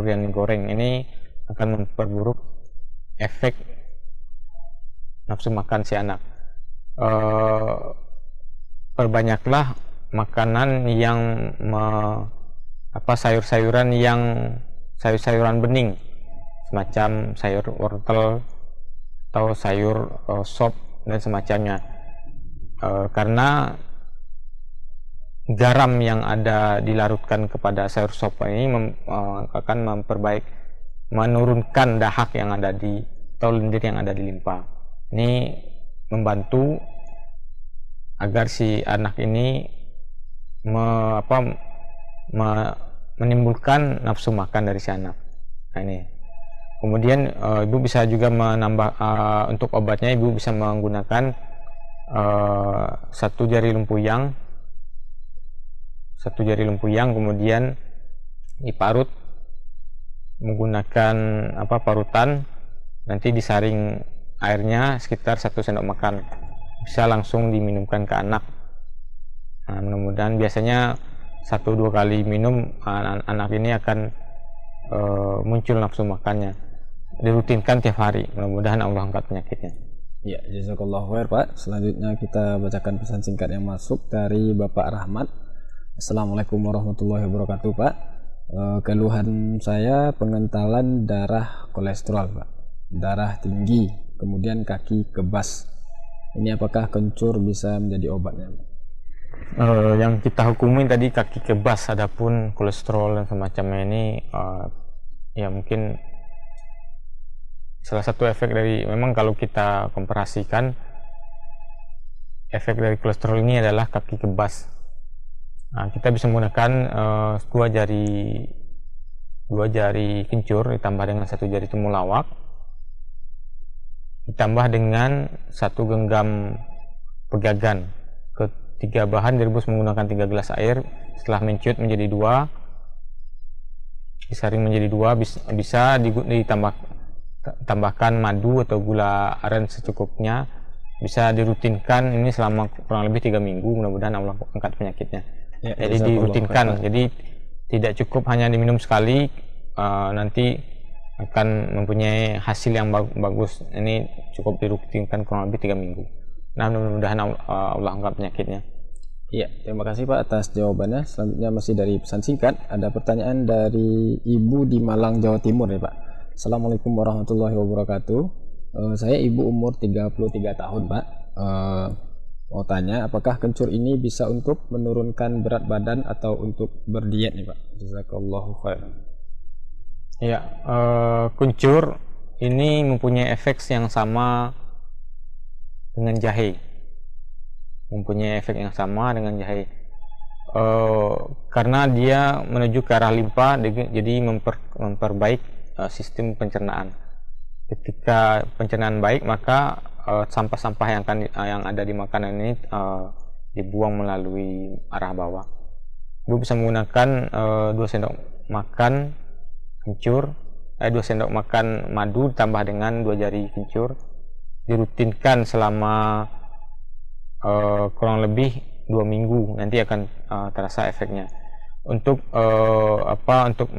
yang digoreng. Ini akan memperburuk efek nafsu makan si anak. Perbanyaklah makanan yang sayur-sayuran bening, semacam sayur wortel atau sayur sop dan semacamnya, karena garam yang ada dilarutkan kepada sayur sop ini akan menurunkan dahak yang ada atau lendir yang ada di limpa. Ini membantu agar si anak ini menimbulkan nafsu makan dari si anak. Nah, ini. Kemudian ibu bisa juga menambah untuk obatnya, ibu bisa menggunakan 1 jari lempuyang, kemudian diparut menggunakan parutan, nanti disaring airnya sekitar 1 sendok makan, bisa langsung diminumkan ke anak. Nah, mudah-mudahan biasanya 1-2 kali minum anak ini akan muncul nafsu makannya. Dirutinkan tiap hari, mudah-mudahan Allah angkat penyakitnya. Ya, jazakallahu khair Pak. Selanjutnya kita bacakan pesan singkat yang masuk dari Bapak Rahmat. Assalamualaikum warahmatullahi wabarakatuh Pak. Keluhan saya pengentalan darah kolesterol Pak, darah tinggi, kemudian kaki kebas. Ini apakah kencur bisa menjadi obatnya Pak? Yang kita hukumin tadi kaki kebas, adapun kolesterol dan semacamnya ini ya mungkin salah satu efek dari, memang kalau kita komparasikan, efek dari kolesterol ini adalah kaki kebas. Nah, kita bisa menggunakan 2 jari kencur ditambah dengan 1 jari temulawak, ditambah dengan 1 genggam pegagan. Ketiga bahan direbus menggunakan 3 gelas air. Setelah mencut menjadi 2, disaring menjadi 2, bisa ditambahkan madu atau gula aren secukupnya. Bisa dirutinkan ini selama kurang lebih 3 minggu, mudah-mudahan Allah angkat penyakitnya. Ya, jadi dirutinkan, jadi tidak cukup hanya diminum sekali, nanti akan mempunyai hasil yang bagus. Ini cukup dirutinkan kurang lebih 3 minggu. Nah, mudah-mudahan Allah angkat penyakitnya. Iya, terima kasih Pak atas jawabannya. Selanjutnya masih dari pesan singkat, ada pertanyaan dari Ibu di Malang, Jawa Timur ya Pak. Assalamualaikum warahmatullahi wabarakatuh. Saya ibu umur 33 tahun Pak. Mau tanya, apakah kencur ini bisa untuk menurunkan berat badan atau untuk berdiet nih Pak? Jazakallahu khair. Ya, kencur ini mempunyai efek yang sama dengan jahe. Karena dia menuju ke arah limpa, jadi memperbaik sistem pencernaan. Ketika pencernaan baik, maka sampah-sampah yang ada di makanan ini dibuang melalui arah bawah. Ibu bisa menggunakan 2 sendok makan kencur, 2 sendok makan madu ditambah dengan 2 jari kencur, dirutinkan selama kurang lebih 2 minggu, nanti akan terasa efeknya. Untuk untuk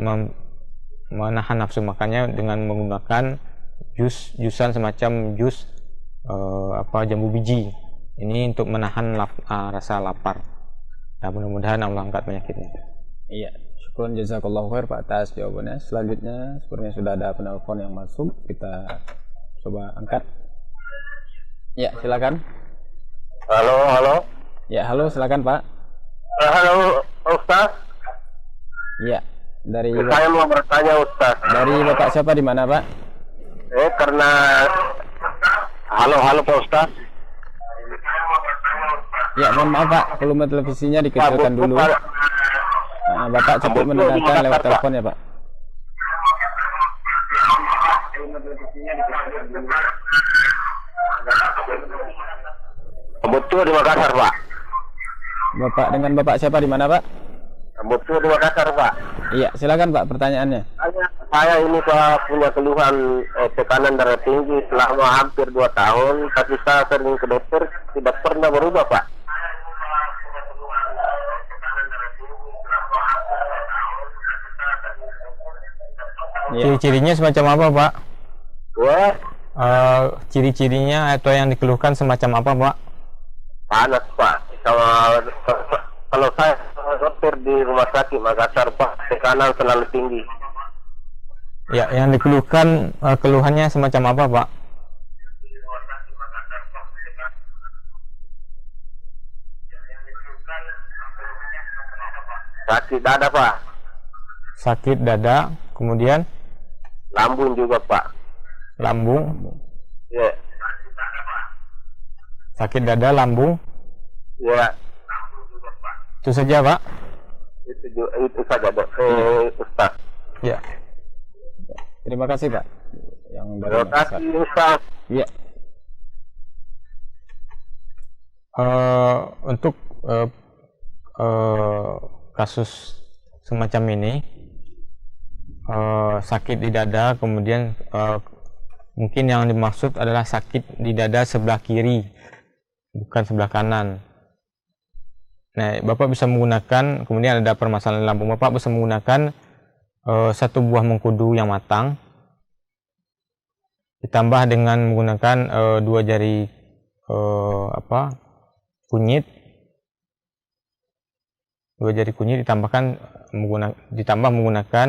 menahan nafsu makannya dengan menggunakan jusan semacam jus jambu biji. Ini untuk menahan rasa lapar. Nah, mudah-mudahan Allah angkat penyakitnya. Iya, syukron jazakallahu khair Pak atas jawabannya. Selanjutnya sepertinya sudah ada penelpon yang masuk, kita coba angkat. Ya, silakan. Halo. Ya, halo, silakan Pak. Halo Ustaz. Iya, dari Saya mau bertanya Ustaz. dari Bapak siapa, di mana Pak? Karena halo Pak Ustaz. Ya, mohon maaf Pak, volume televisinya dikecilkan dulu. Nah, Bapak cukup mendengarkan lewat telepon ya Pak. Betul di Makassar Pak. Bapak dengan Bapak siapa, di mana Pak? Betul di Makassar Pak. Iya, silakan Pak pertanyaannya. Saya ini Pak punya keluhan tekanan darah tinggi selama hampir 2 tahun, tapi saya sering ke dokter tidak pernah berubah Pak. Iya. Ciri-cirinya semacam apa, Pak? Ya, Ciri-cirinya atau yang dikeluhkan semacam apa, Pak? panas Pak. Kalau saya dokter di rumah sakit Makassar Pak, tekanan selalu tinggi. Ya, yang dikeluhkan keluhannya semacam apa, Pak? Sakit dada Pak, Sakit dada, kemudian lambung juga Pak. lambung, Ya, sakit dada, lambung, ya, itu saja, Pak? itu saja dok. Ustaz. Ya. Terima kasih Pak. Yang dari Terima Makassar. kasih Ustaz. Iya. Untuk kasus semacam ini, sakit di dada, kemudian mungkin yang dimaksud adalah sakit di dada sebelah kiri, bukan sebelah kanan. Nah, Bapak bisa menggunakan, kemudian ada permasalahan lambung, Bapak bisa menggunakan 1 buah mengkudu yang matang, ditambah dengan menggunakan 2 jari kunyit, 2 jari kunyit ditambah menggunakan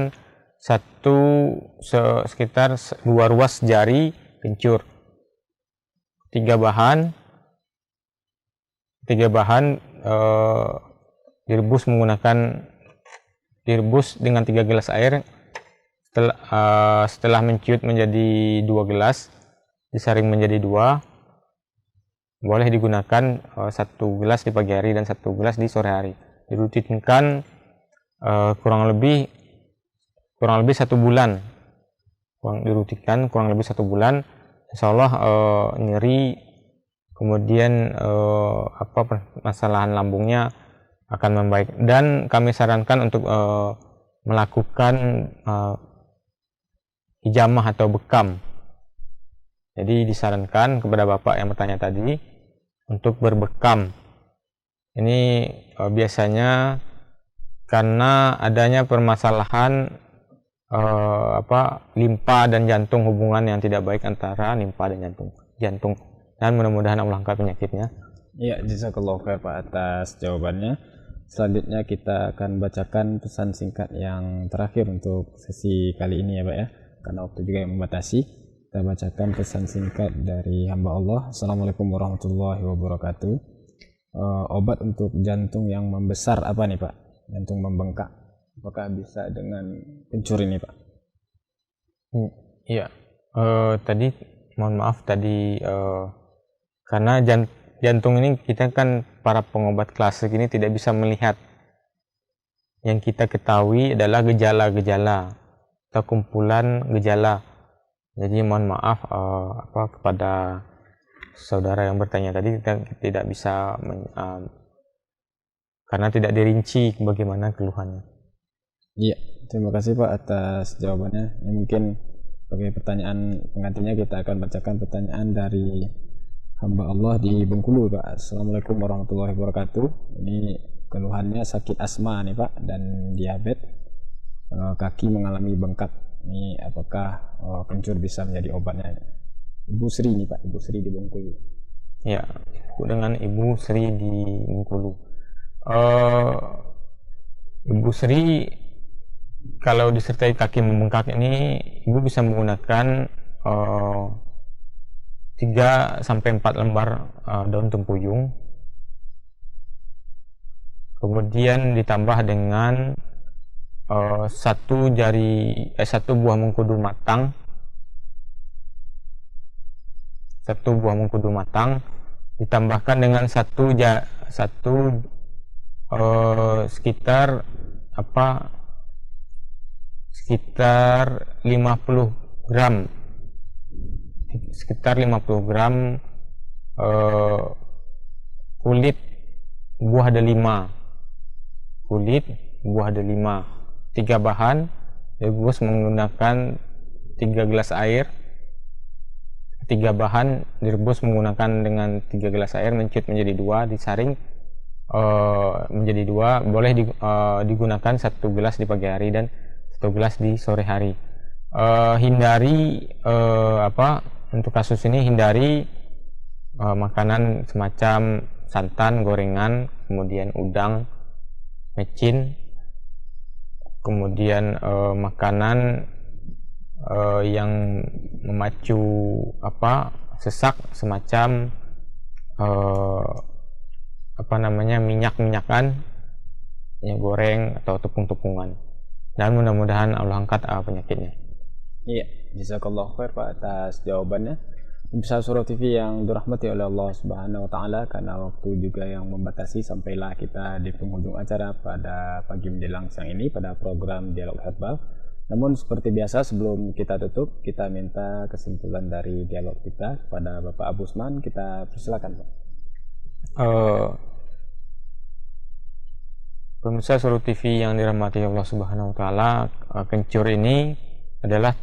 sekitar 2 ruas jari kencur. 3 bahan direbus dengan 3 gelas air. Setelah mencuit menjadi 2 gelas, disaring menjadi 2. Boleh digunakan 1 gelas di pagi hari dan 1 gelas di sore hari. Dirutinkan kurang lebih 1 bulan. Dirutinkan kurang lebih 1 bulan. Insya Allah nyeri, kemudian permasalahan lambungnya akan membaik. Dan kami sarankan untuk melakukan hijamah atau bekam. Jadi disarankan kepada Bapak yang bertanya tadi untuk berbekam. Ini biasanya karena adanya permasalahan limpa dan jantung, hubungan yang tidak baik antara limpa dan jantung. Dan mudah-mudahan Allah angkat penyakitnya. Iya, jazakallahu khair Pak atas jawabannya. Selanjutnya kita akan bacakan pesan singkat yang terakhir untuk sesi kali ini ya Pak ya, karena waktu juga yang membatasi. Kita bacakan pesan singkat dari hamba Allah. Assalamualaikum warahmatullahi wabarakatuh. Obat untuk jantung yang membesar apa nih Pak? Jantung membengkak, apakah bisa dengan kencur ini Pak? Iya, tadi mohon maaf tadi karena jantung ini kita kan para pengobat klasik ini tidak bisa melihat. Yang kita ketahui adalah gejala-gejala atau kumpulan gejala. Jadi mohon maaf kepada saudara yang bertanya tadi kita tidak bisa karena tidak dirinci bagaimana keluhannya. Iya, terima kasih Pak atas jawabannya. Ini mungkin sebagai pertanyaan penggantinya kita akan bacakan pertanyaan dari hamba Allah di Bengkulu Pak. Assalamualaikum warahmatullahi wabarakatuh. Ini keluhannya sakit asma nih Pak dan diabetes, kaki mengalami bengkak. Ini apakah kencur bisa menjadi obatnya? Ibu Sri nih Pak, Ibu Sri di Bengkulu. Ya, dengan Ibu Sri di Bengkulu. Ibu Sri kalau disertai kaki membengkak ini, Ibu bisa menggunakan 3 sampai 4 lembar daun tempuyung. Kemudian ditambah dengan 1 buah mengkudu matang. 1 buah mengkudu matang ditambahkan dengan sekitar 50 gram kulit buah delima. 3 bahan. Rebus menggunakan 3 gelas air. 3 bahan direbus menggunakan dengan 3 gelas air, mencut menjadi 2, disaring menjadi 2. Boleh digunakan 1 gelas di pagi hari dan 1 gelas di sore hari. Hindari untuk kasus ini hindari makanan semacam santan, gorengan, kemudian udang, mecin, kemudian makanan yang memacu sesak semacam minyak-minyakan, minyak goreng atau tepung-tepungan, dan mudah-mudahan Allah angkat penyakitnya. Iya, jazakallahu khair Pak atas jawabannya. Pemirsa Surau TV yang dirahmati oleh Allah Subhanahu wa taala, karena waktu juga yang membatasi, sampailah kita di penghujung acara pada pagi menjelang siang ini pada program Dialog Herbal. Namun seperti biasa sebelum kita tutup, kita minta kesimpulan dari dialog kita pada Bapak Abu Usman. Kita persilakan Pak. Pemirsa Surau TV yang dirahmati Allah Subhanahu wa taala, kencur ini adalah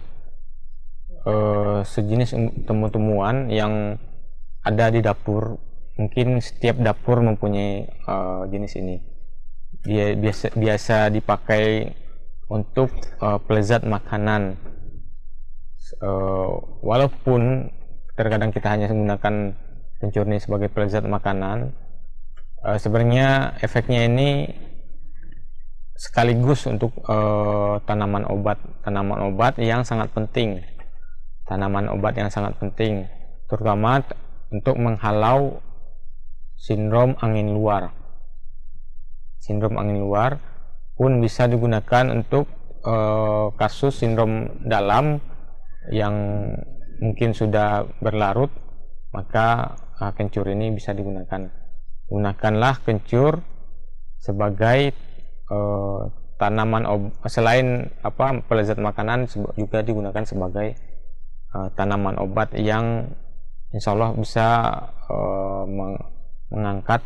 sejenis tumbuh-tumbuhan yang ada di dapur. Mungkin setiap dapur mempunyai jenis ini. Dia biasa dipakai untuk pelezat makanan. Walaupun terkadang kita hanya menggunakan kencur ini sebagai pelezat makanan, sebenarnya efeknya ini sekaligus untuk tanaman obat yang sangat penting. Terutama untuk menghalau sindrom angin luar. Sindrom angin luar pun bisa digunakan untuk kasus sindrom dalam yang mungkin sudah berlarut, maka kencur ini bisa digunakan. Gunakanlah kencur sebagai selain pelezat makanan, juga digunakan sebagai tanaman obat yang insya Allah bisa mengangkat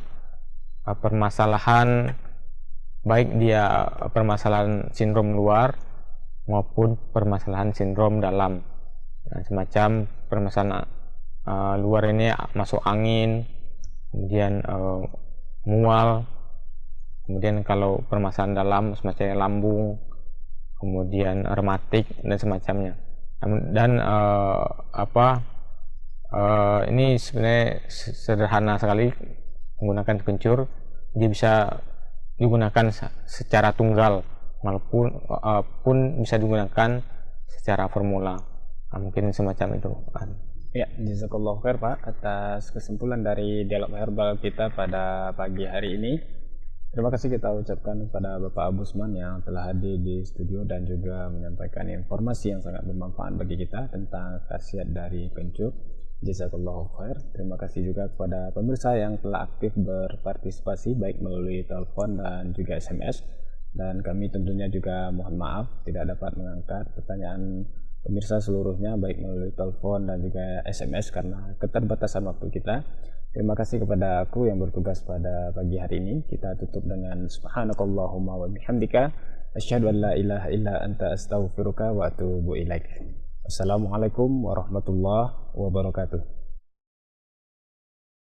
permasalahan, baik dia permasalahan sindrom luar maupun permasalahan sindrom dalam. Semacam permasalahan luar ini masuk angin, kemudian mual, kemudian kalau permasalahan dalam semacam lambung, kemudian rematik dan semacamnya. Dan ini sebenarnya sederhana sekali menggunakan kencur. Dia bisa digunakan secara tunggal maupun pun bisa digunakan secara formula. Mungkin semacam itu. Ya, jazakallahu khair Pak atas kesimpulan dari dialog herbal kita pada pagi hari ini. Terima kasih kita ucapkan kepada Bapak Abu Usman yang telah hadir di studio dan juga menyampaikan informasi yang sangat bermanfaat bagi kita tentang khasiat dari kencur. Jazakallahu khair. Terima kasih juga kepada pemirsa yang telah aktif berpartisipasi baik melalui telepon dan juga SMS. Dan kami tentunya juga mohon maaf tidak dapat mengangkat pertanyaan pemirsa seluruhnya, baik melalui telepon dan juga SMS karena keterbatasan waktu kita. Terima kasih kepada aku yang bertugas pada pagi hari ini. Kita tutup dengan subhanakallahumma wa bihamdika asyhadu an la ilaha illa anta astaghfiruka wa atubu ilaik. Assalamualaikum warahmatullahi wabarakatuh.